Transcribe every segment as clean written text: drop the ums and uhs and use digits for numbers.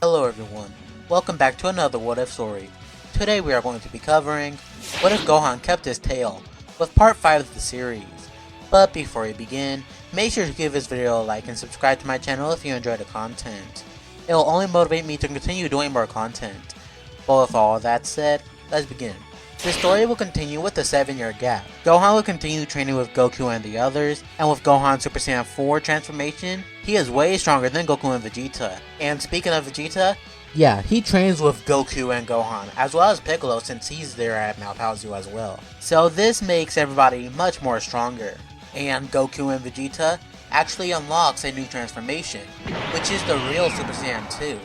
Hello everyone, welcome back to another What If story. Today we are going to be covering What If Gohan Kept His Tail with part 5 of the series. But before we begin, make sure to give this video a like and subscribe to my channel if you enjoy the content. It will only motivate me to continue doing more content. But with all that said, let's begin. The story will continue with a 7-year gap. Gohan will continue training with Goku and the others, and with Gohan Super Saiyan 4 transformation, he is way stronger than Goku and Vegeta. And speaking of Vegeta, yeah, he trains with Goku and Gohan, as well as Piccolo since he's there at Malpausiu as well. So this makes everybody much more stronger. And Goku and Vegeta actually unlocks a new transformation, which is the real Super Saiyan 2.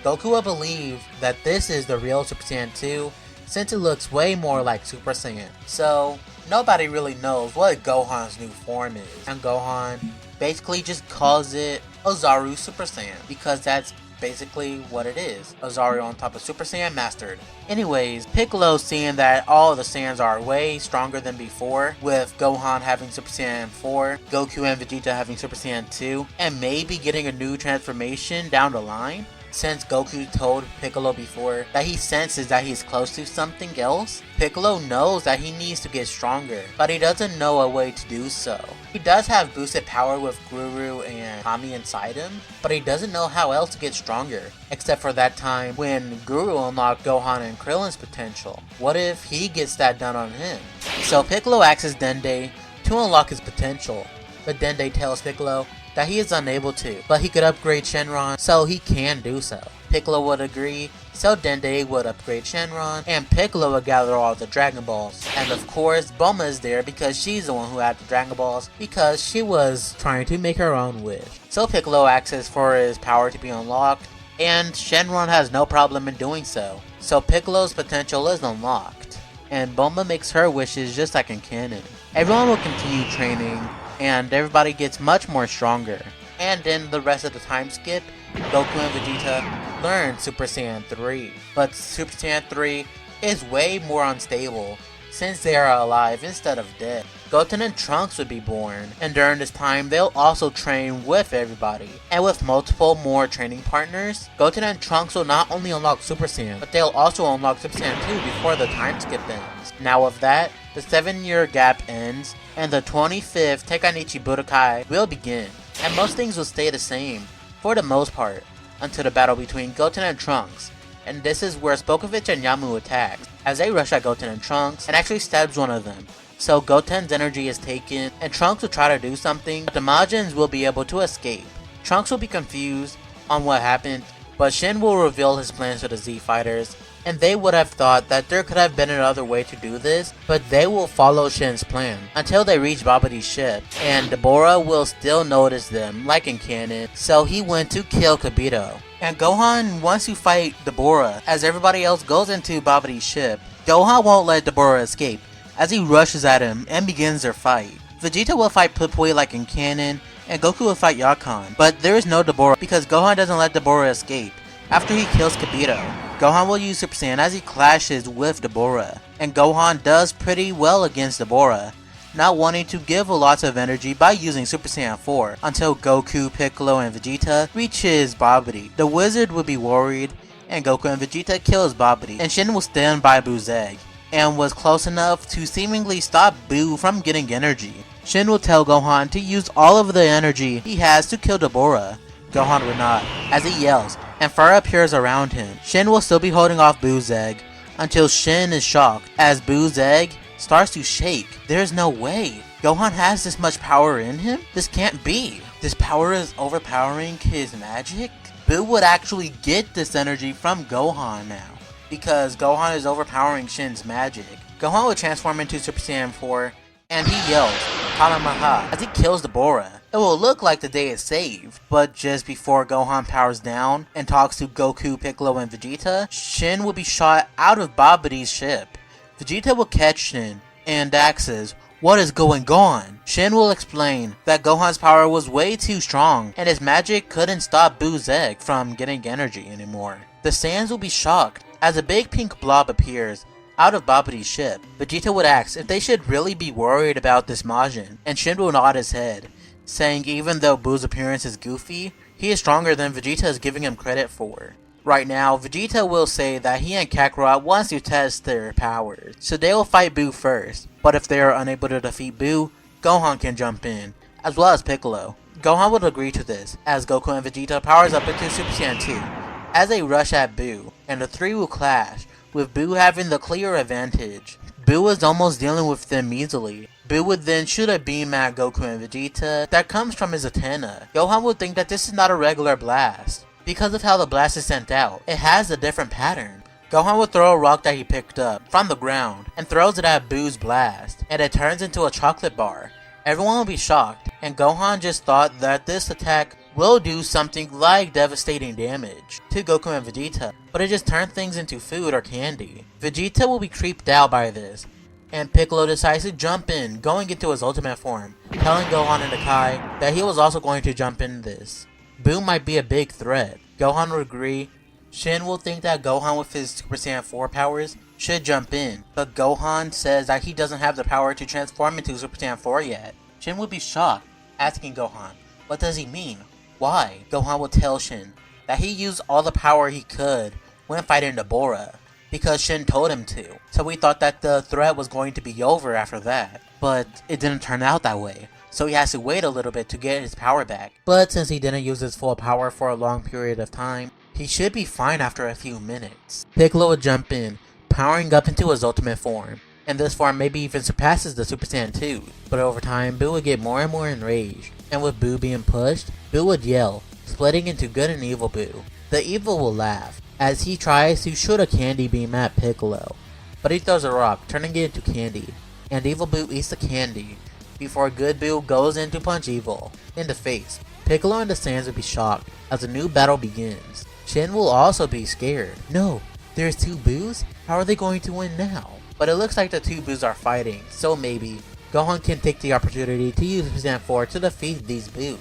Goku will believe that this is the real Super Saiyan 2 since it looks way more like Super Saiyan. So nobody really knows what Gohan's new form is, and Gohan basically just calls it Ozaru Super Saiyan because that's basically what it is. Ozaru on top of Super Saiyan Mastered. Anyways, Piccolo, seeing that all the Saiyans are way stronger than before, with Gohan having Super Saiyan 4, Goku and Vegeta having Super Saiyan 2, and maybe getting a new transformation down the line, since Goku told Piccolo before that he senses that he's close to something else, Piccolo knows that he needs to get stronger, but he doesn't know a way to do so. He does have boosted power with Guru and Kami inside him, but he doesn't know how else to get stronger, except for that time when Guru unlocked Gohan and Krillin's potential. What if he gets that done on him? So Piccolo asks Dende to unlock his potential, but Dende tells Piccolo that he is unable to, but he could upgrade Shenron, so he can do so. Piccolo would agree, so Dende would upgrade Shenron, and Piccolo would gather all the Dragon Balls. And of course, Bulma is there because she's the one who had the Dragon Balls, because she was trying to make her own wish. So Piccolo asks for his power to be unlocked, and Shenron has no problem in doing so. So Piccolo's potential is unlocked, and Bulma makes her wishes just like in canon. Everyone will continue training, and everybody gets much more stronger. And in the rest of the time skip, Goku and Vegeta learn Super Saiyan 3. But Super Saiyan 3 is way more unstable since they are alive instead of dead. Goten and Trunks would be born, and during this time they'll also train with everybody. And with multiple more training partners, Goten and Trunks will not only unlock Super Saiyan, but they'll also unlock Super Saiyan 2 before the time skip ends. Now with that, the 7-year gap ends, and the 25th Tenkaichi Budokai will begin. And most things will stay the same, for the most part, until the battle between Goten and Trunks. And this is where Spokovich and Yamu attack, as they rush at Goten and Trunks, and actually stabs one of them. So Goten's energy is taken, and Trunks will try to do something, but the Majins will be able to escape. Trunks will be confused on what happened, but Shin will reveal his plans to the Z Fighters, and they would have thought that there could have been another way to do this, but they will follow Shin's plan until they reach Babidi's ship, and Deborah will still notice them, like in canon, so he went to kill Kibito. And Gohan wants to fight Deborah, as everybody else goes into Babidi's ship. Gohan won't let Deborah escape, as he rushes at him and begins their fight. Vegeta will fight Pip-Boy like in canon, and Goku will fight Yakan, but there is no Deborah because Gohan doesn't let Deborah escape. After he kills Kibito, Gohan will use Super Saiyan as he clashes with Deborah, and Gohan does pretty well against Deborah, not wanting to give a lot of energy by using Super Saiyan 4 until Goku, Piccolo, and Vegeta reaches Babidi. The wizard will be worried, and Goku and Vegeta kills Babidi, and Shin will stand by Buu's egg, and was close enough to seemingly stop Buu from getting energy. Shin will tell Gohan to use all of the energy he has to kill Deborah. Gohan would not, as he yells, and fire appears around him. Shin will still be holding off Buu's egg, until Shin is shocked, as Buu's egg starts to shake. There's no way. Gohan has this much power in him? This can't be. This power is overpowering his magic? Buu would actually get this energy from Gohan now, because Gohan is overpowering Shin's magic. Gohan will transform into Super Saiyan 4, and he yells, Kamehameha, as he kills Deborah. It will look like the day is saved, but just before Gohan powers down and talks to Goku, Piccolo, and Vegeta, Shin will be shot out of Babidi's ship. Vegeta will catch Shin and asks, what is going on? Shin will explain that Gohan's power was way too strong and his magic couldn't stop Buu's egg from getting energy anymore. The Saiyans will be shocked as a big pink blob appears out of Babidi's ship. Vegeta would ask if they should really be worried about this Majin, and Shin will nod his head, saying even though Buu's appearance is goofy, he is stronger than Vegeta is giving him credit for. Right now, Vegeta will say that he and Kakarot wants to test their powers, so they will fight Buu first, but if they are unable to defeat Buu, Gohan can jump in, as well as Piccolo. Gohan would agree to this, as Goku and Vegeta powers up into Super Saiyan 2, as they rush at Buu, and the three will clash, with Buu having the clear advantage. Buu is almost dealing with them easily. Buu would then shoot a beam at Goku and Vegeta that comes from his antenna. Gohan would think that this is not a regular blast, because of how the blast is sent out. It has a different pattern. Gohan would throw a rock that he picked up from the ground and throws it at Buu's blast, and it turns into a chocolate bar. Everyone will be shocked, and Gohan just thought that this attack will do something like devastating damage to Goku and Vegeta, but it just turned things into food or candy. Vegeta will be creeped out by this, and Piccolo decides to jump in, going into his ultimate form, telling Gohan and Kai that he was also going to jump in this. Buu might be a big threat. Gohan would agree. Shin will think that Gohan with his Super Saiyan 4 powers should jump in, but Gohan says that he doesn't have the power to transform into Super Saiyan 4 yet. Shin would be shocked, asking Gohan, what does he mean? Why? Gohan will tell Shin that he used all the power he could when fighting Dabura, because Shin told him to, so we thought that the threat was going to be over after that, but it didn't turn out that way. So he has to wait a little bit to get his power back. But since he didn't use his full power for a long period of time, he should be fine after a few minutes. Piccolo would jump in, powering up into his ultimate form, and this form maybe even surpasses the Super Saiyan 2. But over time, Buu would get more and more enraged, and with Buu being pushed, Buu would yell, splitting into good and evil Buu. The evil will laugh, as he tries to shoot a candy beam at Piccolo, but he throws a rock, turning it into candy, and evil Buu eats the candy, before good Buu goes in to punch evil in the face. Piccolo and the Saiyans will be shocked as a new battle begins. Shin will also be scared. No, there's two Buus? How are they going to win now? But it looks like the two Buus are fighting, so maybe Gohan can take the opportunity to use Super Saiyan 4 to defeat these Buus.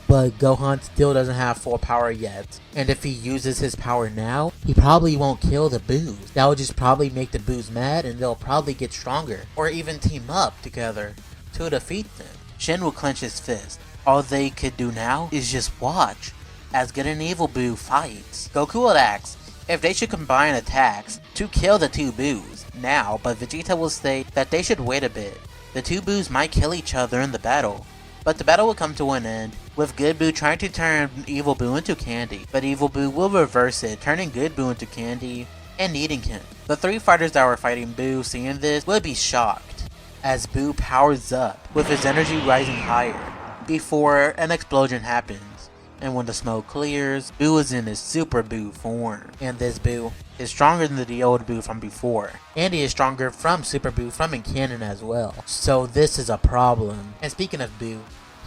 But Gohan still doesn't have full power yet, and if he uses his power now, he probably won't kill the Buus. That would just probably make the Buus mad, and they'll probably get stronger, or even team up together to defeat them. Shin will clench his fist. All they could do now is just watch as Good and Evil Buu fights. Goku will ask if they should combine attacks to kill the two Buus now, but Vegeta will state that they should wait a bit. The two Buus might kill each other in the battle, but the battle will come to an end with Good Buu trying to turn Evil Buu into candy, but Evil Buu will reverse it, turning Good Buu into candy and eating him. The three fighters that were fighting Buu, seeing this, would be shocked as Buu powers up, with his energy rising higher, before an explosion happens. And when the smoke clears, Buu is in his Super Buu form. And this Buu is stronger than the old Buu from before. And he is stronger from Super Buu from in canon as well. So this is a problem. And speaking of Buu,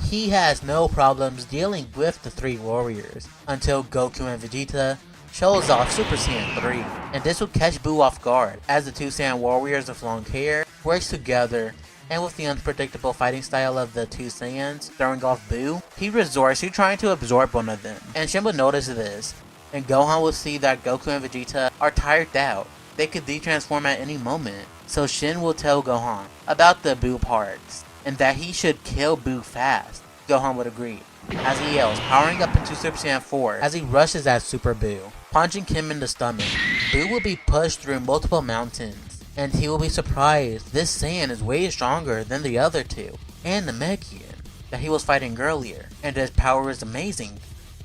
he has no problems dealing with the three warriors, until Goku and Vegeta shows off Super Saiyan 3, and this will catch Buu off guard, as the two Saiyan warriors with long hair works together, and with the unpredictable fighting style of the two Saiyans throwing off Buu, he resorts to trying to absorb one of them, and Shin will notice this, and Gohan will see that Goku and Vegeta are tired out. They could de-transform at any moment, so Shin will tell Gohan about the Buu parts, and that he should kill Buu fast. Gohan would agree, as he yells, powering up into Super Saiyan 4 as he rushes at Super Buu, punching him in the stomach. Buu will be pushed through multiple mountains, and he will be surprised this Saiyan is way stronger than the other two, and the Mechian that he was fighting earlier, and his power is amazing.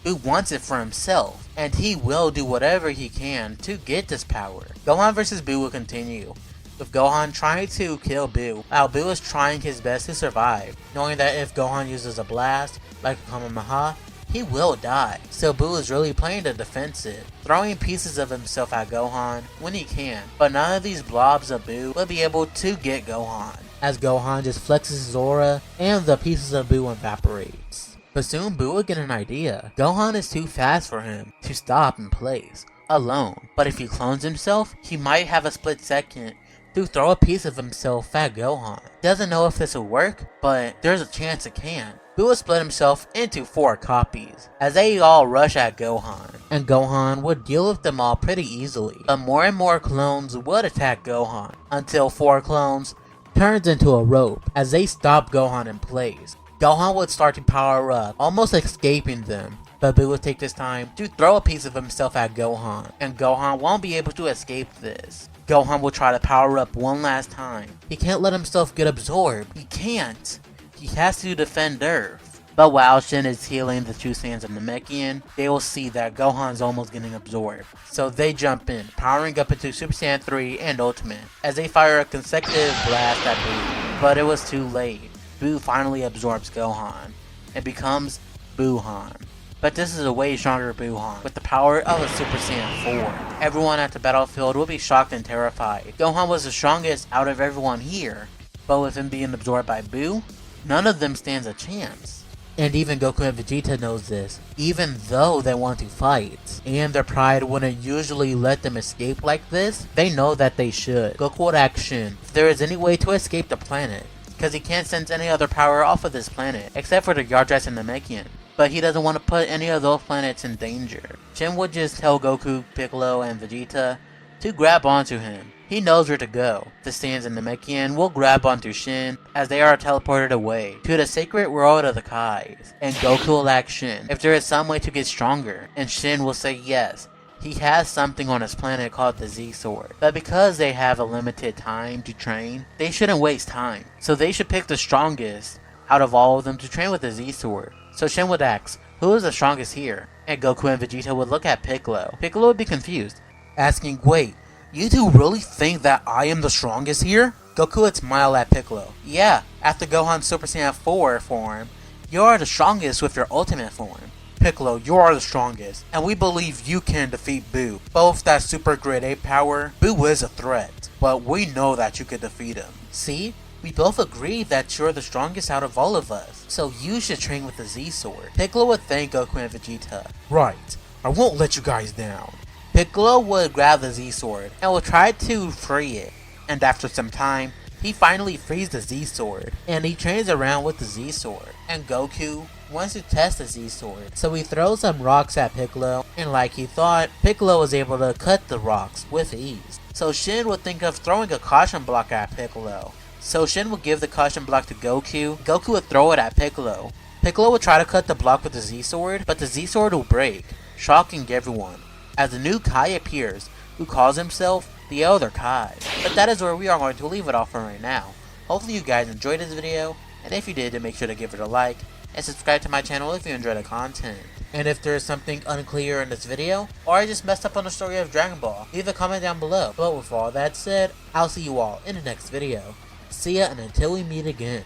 Buu wants it for himself, and he will do whatever he can to get this power. Gohan vs. Buu will continue, with Gohan trying to kill Buu, while Buu is trying his best to survive, knowing that if Gohan uses a blast, like a Kamehameha, he will die. So Buu is really playing the defensive, throwing pieces of himself at Gohan when he can, but none of these blobs of Buu will be able to get Gohan, as Gohan just flexes his aura and the pieces of Buu evaporates. But soon Buu will get an idea. Gohan is too fast for him to stop in place, alone, but if he clones himself, he might have a split second to throw a piece of himself at Gohan. Doesn't know if this will work, but there's a chance it can. Buu will split himself into 4 copies, as they all rush at Gohan, and Gohan would deal with them all pretty easily. But more and more clones would attack Gohan, until 4 clones turns into a rope, as they stop Gohan in place. Gohan would start to power up, almost escaping them, But Buu will take this time to throw a piece of himself at Gohan, and Gohan won't be able to escape this. Gohan will try to power up one last time. He can't let himself get absorbed. He can't. He has to defend Earth. But while Shin is healing the two Saiyans of Namekian, they will see that Gohan's almost getting absorbed. So they jump in, powering up into Super Saiyan 3 and Ultimate, as they fire a consecutive blast at Buu. But it was too late. Buu finally absorbs Gohan, and becomes Buuhan. But this is a way stronger Buuhan, with the power of a Super Saiyan 4. Everyone at the battlefield will be shocked and terrified. Gohan was the strongest out of everyone here, but with him being absorbed by Buu, none of them stands a chance. And even Goku and Vegeta knows this, even though they want to fight. And their pride wouldn't usually let them escape like this, they know that they should. Goku would ask Shin if there is any way to escape the planet, because he can't sense any other power off of this planet, except for the Yardras and Namekian. But he doesn't want to put any of those planets in danger. Shin would just tell Goku, Piccolo, and Vegeta to grab onto him. He knows where to go. The Saiyans and Namekian will grab onto Shin as they are teleported away to the sacred world of the Kais. And Goku will ask Shin if there is some way to get stronger, and Shin will say yes. He has something on his planet called the Z-Sword. But because they have a limited time to train, they shouldn't waste time. So they should pick the strongest out of all of them to train with the Z-Sword. So Shin would ask, who is the strongest here? And Goku and Vegeta would look at Piccolo. Piccolo would be confused, asking, wait, you two really think that I am the strongest here? Goku would smile at Piccolo. Yeah, after Gohan's Super Saiyan 4 form, you are the strongest with your ultimate form. Piccolo, you are the strongest, and we believe you can defeat Buu. But with that Super Grade 8 power, Buu is a threat, but we know that you could defeat him. See? We both agree that you're the strongest out of all of us, so you should train with the Z-Sword. Piccolo would thank Goku and Vegeta. Right, I won't let you guys down. Piccolo would grab the Z-Sword and would try to free it, and after some time, he finally frees the Z-Sword, and he trains around with the Z-Sword. And Goku wants to test the Z-Sword, so he throws some rocks at Piccolo, and like he thought, Piccolo was able to cut the rocks with ease. So Shin would think of throwing a caution block at Piccolo. So Shin would give the caution block to Goku. Goku would throw it at Piccolo. Piccolo would try to cut the block with the Z-Sword, but the Z-Sword will break, shocking everyone, as a new Kai appears, who calls himself the Elder Kai. But that is where we are going to leave it off for right now. Hopefully you guys enjoyed this video, and if you did, then make sure to give it a like, and subscribe to my channel if you enjoy the content. And if there is something unclear in this video, or I just messed up on the story of Dragon Ball, leave a comment down below. But with all that said, I'll see you all in the next video. See ya, and until we meet again.